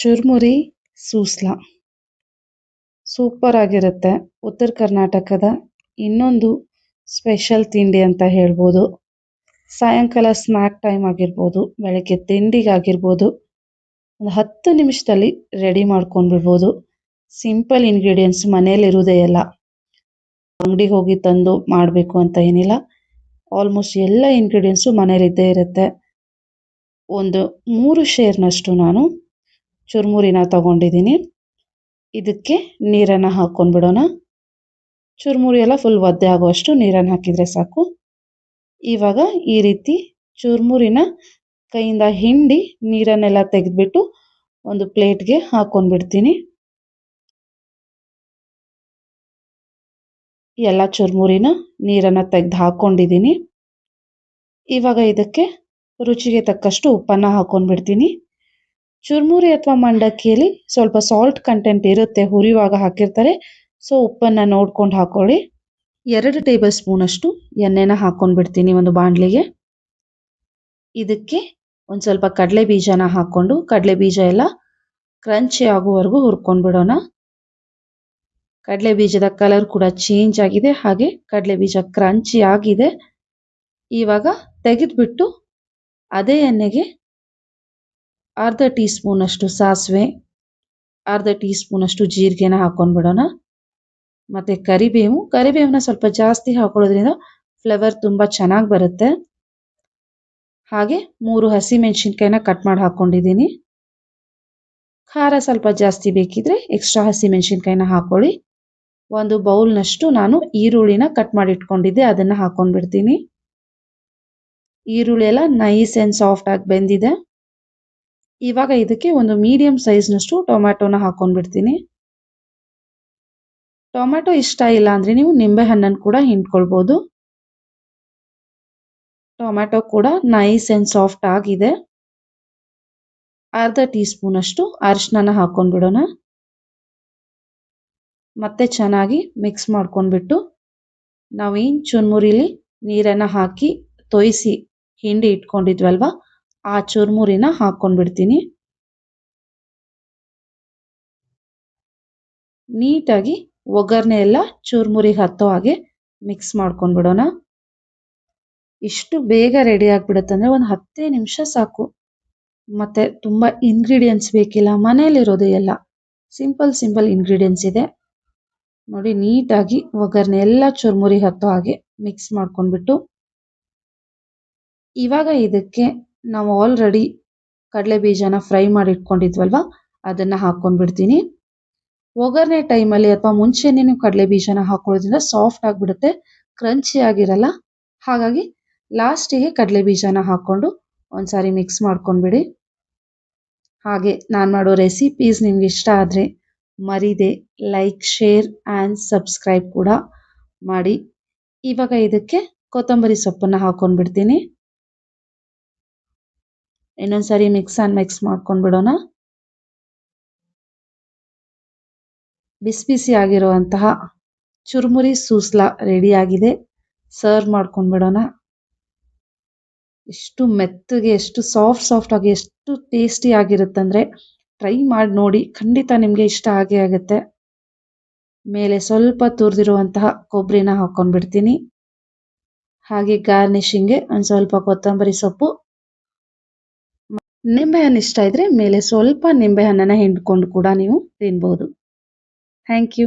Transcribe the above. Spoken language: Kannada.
ಚುರ್ಮುರಿ ಸೂಸ್ಲಾ ಸೂಪರ್ ಆಗಿರುತ್ತೆ. ಉತ್ತರ ಕರ್ನಾಟಕದ ಇನ್ನೊಂದು ಸ್ಪೆಷಲ್ ತಿಂಡಿ ಅಂತ ಹೇಳ್ಬೋದು. ಸಾಯಂಕಾಲ ಸ್ನ್ಯಾಕ್ ಟೈಮ್ ಆಗಿರ್ಬೋದು, ಬೆಳಗ್ಗೆ ತಿಂಡಿಗಾಗಿರ್ಬೋದು, ಒಂದು 10 ನಿಮಿಷದಲ್ಲಿ ರೆಡಿ ಮಾಡ್ಕೊಂಡ್ಬಿಡ್ಬೋದು. ಸಿಂಪಲ್ ಇಂಗ್ರೀಡಿಯೆಂಟ್ಸ್ ಮನೇಲಿರೋದೇ ಎಲ್ಲ. ಅಂಗಡಿಗೆ ಹೋಗಿ ತಂದು ಮಾಡಬೇಕು ಅಂತ ಏನಿಲ್ಲ. ಆಲ್ಮೋಸ್ಟ್ ಎಲ್ಲ ಇಂಗ್ರೀಡಿಯೆಂಟ್ಸು ಮನೇಲಿದ್ದೇ ಇರುತ್ತೆ. ಒಂದು 3 ಶೇರ್ನಷ್ಟು ನಾನು ಚುರುಮುರಿನ ತಗೊಂಡಿದ್ದೀನಿ. ಇದಕ್ಕೆ ನೀರನ್ನು ಹಾಕ್ಕೊಂಡ್ಬಿಡೋಣ. ಚುರುಮುರಿ ಎಲ್ಲ ಫುಲ್ ಒದ್ದೆ ಆಗುವಷ್ಟು ನೀರನ್ನು ಹಾಕಿದರೆ ಸಾಕು. ಇವಾಗ ಈ ರೀತಿ ಚುರುಮುರಿನ ಕೈಯಿಂದ ಹಿಂಡಿ ನೀರನ್ನೆಲ್ಲ ತೆಗೆದ್ಬಿಟ್ಟು ಒಂದು ಪ್ಲೇಟ್ಗೆ ಹಾಕ್ಕೊಂಡ್ಬಿಡ್ತೀನಿ. ಎಲ್ಲ ಚುರುಮುರಿನ ನೀರನ್ನು ತೆಗೆದು ಹಾಕ್ಕೊಂಡಿದ್ದೀನಿ. ಇವಾಗ ಇದಕ್ಕೆ ರುಚಿಗೆ ತಕ್ಕಷ್ಟು ಉಪ್ಪನ್ನು ಹಾಕ್ಕೊಂಡ್ಬಿಡ್ತೀನಿ. ಚುರುಮುರಿ ಅಥವಾ ಮಂಡಕ್ಕಿಯಲ್ಲಿ ಸ್ವಲ್ಪ ಸಾಲ್ಟ್ ಕಂಟೆಂಟ್ ಇರುತ್ತೆ, ಹುರಿಯುವಾಗ ಹಾಕಿರ್ತಾರೆ. ಸೊ ಉಪ್ಪನ್ನು ನೋಡ್ಕೊಂಡು ಹಾಕೊಳ್ಳಿ. 2 ಟೇಬಲ್ ಸ್ಪೂನಷ್ಟು ಎಣ್ಣೆನ ಹಾಕ್ಕೊಂಡ್ಬಿಡ್ತೀನಿ ಒಂದು ಬಾಣಲಿಗೆ. ಇದಕ್ಕೆ ಒಂದು ಸ್ವಲ್ಪ ಕಡಲೆ ಬೀಜನ ಹಾಕ್ಕೊಂಡು ಕಡಲೆ ಬೀಜ ಎಲ್ಲ ಕ್ರಂಚಿ ಆಗುವವರೆಗೂ ಹುರ್ಕೊಂಡ್ಬಿಡೋಣ. ಕಡಲೆ ಬೀಜದ ಕಲರ್ ಕೂಡ ಚೇಂಜ್ ಆಗಿದೆ, ಹಾಗೆ ಕಡಲೆ ಬೀಜ ಕ್ರಂಚಿ ಆಗಿದೆ. ಇವಾಗ ತೆಗೆದುಬಿಟ್ಟು ಅದೇ ಎಣ್ಣೆಗೆ ಅರ್ಧ ಟೀ ಸ್ಪೂನಷ್ಟು ಸಾಸಿವೆ, ಅರ್ಧ ಟೀ ಸ್ಪೂನಷ್ಟು ಜೀರಿಗೆನ ಹಾಕ್ಕೊಂಡ್ಬಿಡೋಣ. ಮತ್ತು ಕರಿಬೇವನ್ನ ಸ್ವಲ್ಪ ಜಾಸ್ತಿ ಹಾಕೊಳ್ಳೋದ್ರಿಂದ ಫ್ಲೇವರ್ ತುಂಬ ಚೆನ್ನಾಗಿ ಬರುತ್ತೆ. ಹಾಗೆ 3 ಹಸಿಮೆಣಸಿನ್ಕಾಯಿನ ಕಟ್ ಮಾಡಿ ಹಾಕ್ಕೊಂಡಿದ್ದೀನಿ. ಖಾರ ಸ್ವಲ್ಪ ಜಾಸ್ತಿ ಬೇಕಿದ್ರೆ ಎಕ್ಸ್ಟ್ರಾ ಹಸಿಮೆಣಸಿನ್ಕಾಯಿನ ಹಾಕ್ಕೊಳ್ಳಿ. ಒಂದು ಬೌಲ್ನಷ್ಟು ನಾನು ಈರುಳ್ಳಿನ ಕಟ್ ಮಾಡಿ ಇಟ್ಕೊಂಡಿದ್ದೆ, ಅದನ್ನು ಹಾಕ್ಕೊಂಡ್ಬಿಡ್ತೀನಿ. ಈರುಳ್ಳಿ ಎಲ್ಲ ನೈಸ್ ಆ್ಯಂಡ್ ಸಾಫ್ಟ್ ಆಗಿ ಬೆಂದಿದೆ. ಇವಾಗ ಇದಕ್ಕೆ ಒಂದು ಮೀಡಿಯಂ ಸೈಜ್ನಷ್ಟು ಟೊಮ್ಯಾಟೋನ ಹಾಕ್ಕೊಂಡ್ಬಿಡ್ತೀನಿ. ಟೊಮ್ಯಾಟೊ ಇಷ್ಟ ಇಲ್ಲ ಅಂದರೆ ನೀವು ನಿಂಬೆಹಣ್ಣನ್ನು ಕೂಡ ಹಿಂಡ್ಕೊಳ್ಬೋದು. ಟೊಮ್ಯಾಟೊ ಕೂಡ ನೈಸ್ ಆ್ಯಂಡ್ ಸಾಫ್ಟ್ ಆಗಿದೆ. ಅರ್ಧ ಟೀ ಸ್ಪೂನಷ್ಟು ಅರಿಶಿನ ಹಾಕ್ಕೊಂಡ್ಬಿಡೋಣ. ಮತ್ತೆ ಚೆನ್ನಾಗಿ ಮಿಕ್ಸ್ ಮಾಡ್ಕೊಂಡ್ಬಿಟ್ಟು ನಾವೇನು ಚುರುಮುರಿಲಿ ನೀರನ್ನು ಹಾಕಿ ತೊಯಿಸಿ ಹಿಂಡಿ ಇಟ್ಕೊಂಡಿದ್ವಲ್ವ, ಆ ಚುರುಮುರಿನ ಹಾಕ್ಕೊಂಡ್ಬಿಡ್ತೀನಿ. ನೀಟಾಗಿ ಒಗ್ಗರಣೆ ಎಲ್ಲ ಚುರುಮುರಿಗೆ ಹತ್ತೋ ಹಾಗೆ ಮಿಕ್ಸ್ ಮಾಡ್ಕೊಂಡ್ಬಿಡೋಣ. ಇಷ್ಟು ಬೇಗ ರೆಡಿ ಆಗಿಬಿಡುತ್ತೆ ಅಂದರೆ ಒಂದು 10 ನಿಮಿಷ ಸಾಕು. ಮತ್ತು ತುಂಬ ಇಂಗ್ರೀಡಿಯೆಂಟ್ಸ್ ಬೇಕಿಲ್ಲ, ಮನೇಲಿರೋದು ಎಲ್ಲ ಸಿಂಪಲ್ ಇಂಗ್ರೀಡಿಯೆಂಟ್ಸ್ ಇದೆ. ನೋಡಿ, ನೀಟಾಗಿ ಒಗ್ಗರಣೆ ಎಲ್ಲ ಚುರುಮುರಿಗೆ ಹತ್ತೋ ಹಾಗೆ ಮಿಕ್ಸ್ ಮಾಡ್ಕೊಂಡ್ಬಿಟ್ಟು ಇವಾಗ ಇದಕ್ಕೆ ನಾವು ಆಲ್ರೆಡಿ ಕಡಲೆ ಬೀಜನ ಫ್ರೈ ಮಾಡಿ ಇಟ್ಕೊಂಡಿದ್ವಲ್ವ, ಅದನ್ನು ಹಾಕ್ಕೊಂಡ್ಬಿಡ್ತೀನಿ. ಒಗ್ಗರಣೆ ಟೈಮಲ್ಲಿ ಅಥವಾ ಮುಂಚೆನೇ ನೀವು ಕಡಲೆ ಬೀಜನ ಹಾಕೊಳ್ಳೋದ್ರಿಂದ ಸಾಫ್ಟ್ ಆಗಿಬಿಡುತ್ತೆ, ಕ್ರಂಚಿ ಆಗಿರಲ್ಲ. ಹಾಗಾಗಿ ಲಾಸ್ಟಿಗೆ ಕಡಲೆ ಬೀಜನ ಹಾಕ್ಕೊಂಡು ಒಂದ್ಸಾರಿ ಮಿಕ್ಸ್ ಮಾಡ್ಕೊಂಡ್ಬಿಡಿ. ಹಾಗೆ ನಾನು ಮಾಡೋ ರೆಸಿಪೀಸ್ ನಿಮ್ಗೆ ಇಷ್ಟ ಆದರೆ ಮರೀದೆ ಲೈಕ್, ಶೇರ್ ಆ್ಯಂಡ್ ಸಬ್ಸ್ಕ್ರೈಬ್ ಕೂಡ ಮಾಡಿ. ಇವಾಗ ಇದಕ್ಕೆ ಕೊತ್ತಂಬರಿ ಸೊಪ್ಪನ್ನು ಹಾಕ್ಕೊಂಡ್ಬಿಡ್ತೀನಿ. ಇನ್ನೊಂದ್ಸರಿ ಮಿಕ್ಸ್ ಮಾಡ್ಕೊಂಡ್ಬಿಡೋಣ. ಬಿಸಿ ಆಗಿರುವಂತಹ ಚುರುಮುರಿ ಸೂಸ್ಲಾ ರೆಡಿಯಾಗಿದೆ. ಸರ್ವ್ ಮಾಡ್ಕೊಂಡ್ಬಿಡೋಣ. ಎಷ್ಟು ಮೆತ್ತಗೆ, ಎಷ್ಟು ಸಾಫ್ಟ್ ಆಗಿ, ಎಷ್ಟು ಟೇಸ್ಟಿ ಆಗಿರುತ್ತಂದರೆ ಟ್ರೈ ಮಾಡಿ ನೋಡಿ, ಖಂಡಿತ ನಿಮಗೆ ಇಷ್ಟ ಆಗೇ ಆಗುತ್ತೆ. ಮೇಲೆ ಸ್ವಲ್ಪ ತುರಿದಿರುವಂತಹ ಕೊಬ್ಬರಿನ ಹಾಕ್ಕೊಂಡ್ಬಿಡ್ತೀನಿ. ಹಾಗೆ ಗಾರ್ನಿಷಿಂಗ್ಗೆ ಒಂದು ಸ್ವಲ್ಪ ಕೊತ್ತಂಬರಿ ಸೊಪ್ಪು, ನಿಂಬೆಹಣ್ಣು ಇಷ್ಟ ಇದ್ದರೆ ಮೇಲೆ ಸ್ವಲ್ಪ ನಿಂಬೆಹಣ್ಣನ್ನು ಹಿಂಡ್ಕೊಂಡು ಕೂಡ ನೀವು ತಿನ್ಬೋದು. Thank you.